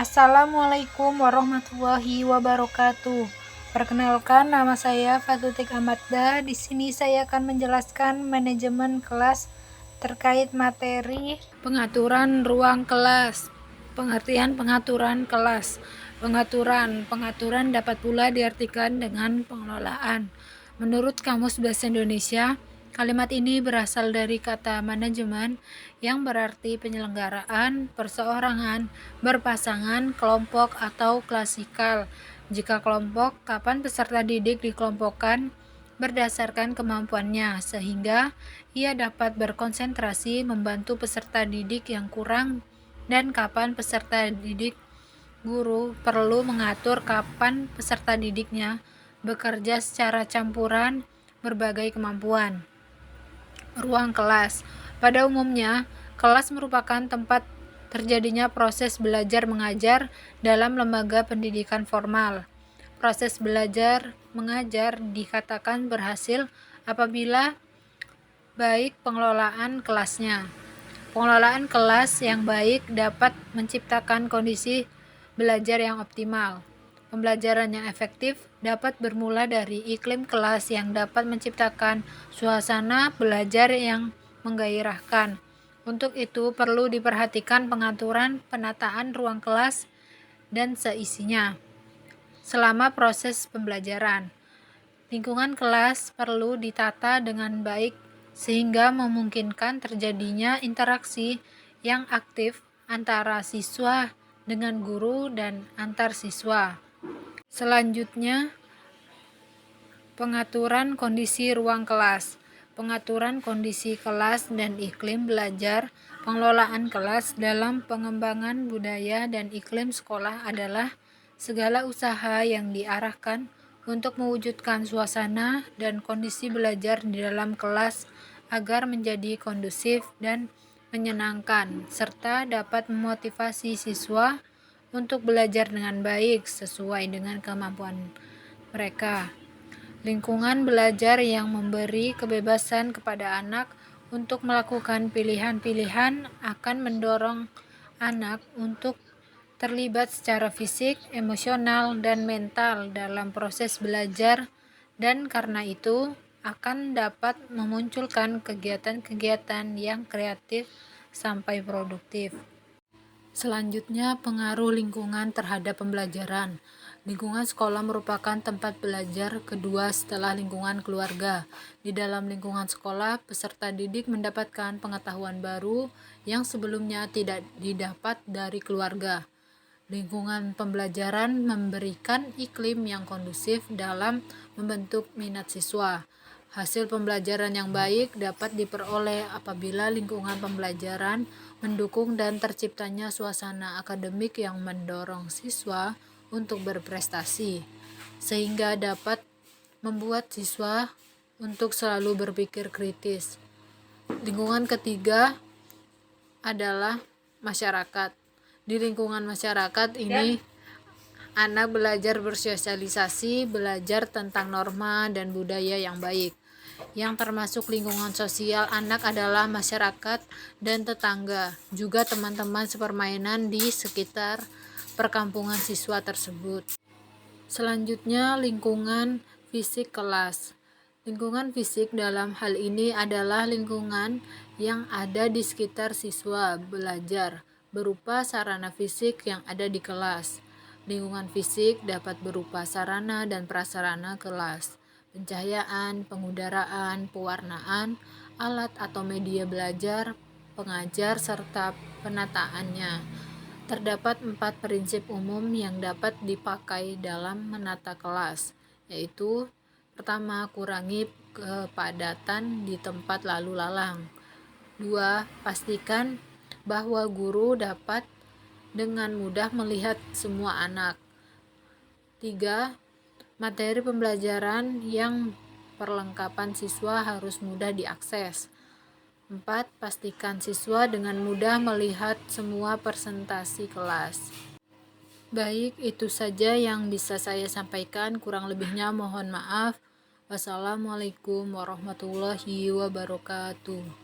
Assalamualaikum warahmatullahi wabarakatuh. Perkenalkan, nama saya Fatutik Amadda. Di sini saya akan menjelaskan manajemen kelas terkait materi pengaturan ruang kelas. Pengertian pengaturan kelas. Pengaturan dapat pula diartikan dengan pengelolaan. Menurut Kamus Bahasa Indonesia, kalimat ini berasal dari kata manajemen yang berarti penyelenggaraan, perseorangan, berpasangan, kelompok, atau klasikal. Jika kelompok, kapan peserta didik dikelompokkan berdasarkan kemampuannya, sehingga ia dapat berkonsentrasi membantu peserta didik yang kurang, dan kapan peserta didik guru perlu mengatur kapan peserta didiknya bekerja secara campuran berbagai kemampuan. Ruang kelas. Pada umumnya, kelas merupakan tempat terjadinya proses belajar mengajar dalam lembaga pendidikan formal. Proses belajar mengajar dikatakan berhasil apabila baik pengelolaan kelasnya. Pengelolaan kelas yang baik dapat menciptakan kondisi belajar yang optimal. Pembelajaran yang efektif dapat bermula dari iklim kelas yang dapat menciptakan suasana belajar yang menggairahkan. Untuk itu perlu diperhatikan pengaturan penataan ruang kelas dan seisinya selama proses pembelajaran. Lingkungan kelas perlu ditata dengan baik sehingga memungkinkan terjadinya interaksi yang aktif antara siswa dengan guru dan antar siswa. Selanjutnya, pengaturan kondisi ruang kelas. Pengaturan kondisi kelas dan iklim belajar, pengelolaan kelas dalam pengembangan budaya dan iklim sekolah adalah segala usaha yang diarahkan untuk mewujudkan suasana dan kondisi belajar di dalam kelas agar menjadi kondusif dan menyenangkan, serta dapat memotivasi siswa untuk belajar dengan baik sesuai dengan kemampuan mereka. Lingkungan belajar yang memberi kebebasan kepada anak untuk melakukan pilihan-pilihan akan mendorong anak untuk terlibat secara fisik, emosional, dan mental dalam proses belajar, dan karena itu akan dapat memunculkan kegiatan-kegiatan yang kreatif sampai produktif. Selanjutnya, pengaruh lingkungan terhadap pembelajaran. Lingkungan sekolah merupakan tempat belajar kedua setelah lingkungan keluarga. Di dalam lingkungan sekolah, peserta didik mendapatkan pengetahuan baru yang sebelumnya tidak didapat dari keluarga. Lingkungan pembelajaran memberikan iklim yang kondusif dalam membentuk minat siswa. Hasil pembelajaran yang baik dapat diperoleh apabila lingkungan pembelajaran mendukung dan terciptanya suasana akademik yang mendorong siswa untuk berprestasi, sehingga dapat membuat siswa untuk selalu berpikir kritis. Lingkungan ketiga adalah masyarakat. Di lingkungan masyarakat ini, anak belajar bersosialisasi, belajar tentang norma dan budaya yang baik. Yang termasuk lingkungan sosial anak adalah masyarakat dan tetangga, juga teman-teman sepermainan di sekitar perkampungan siswa tersebut. Selanjutnya, lingkungan fisik kelas. Lingkungan fisik dalam hal ini adalah lingkungan yang ada di sekitar siswa belajar, berupa sarana fisik yang ada di kelas. Lingkungan fisik dapat berupa sarana dan prasarana kelas, pencahayaan, pengudaraan, pewarnaan, alat atau media belajar, pengajar, serta penataannya. Terdapat 4 prinsip umum yang dapat dipakai dalam menata kelas, yaitu pertama, kurangi kepadatan di tempat lalu lalang. 2. Pastikan bahwa guru dapat dengan mudah melihat semua anak. 3. Materi pembelajaran yang perlengkapan siswa harus mudah diakses. 4. Pastikan siswa dengan mudah melihat semua presentasi kelas. Baik, itu saja yang bisa saya sampaikan. Kurang lebihnya mohon maaf. Wassalamualaikum warahmatullahi wabarakatuh.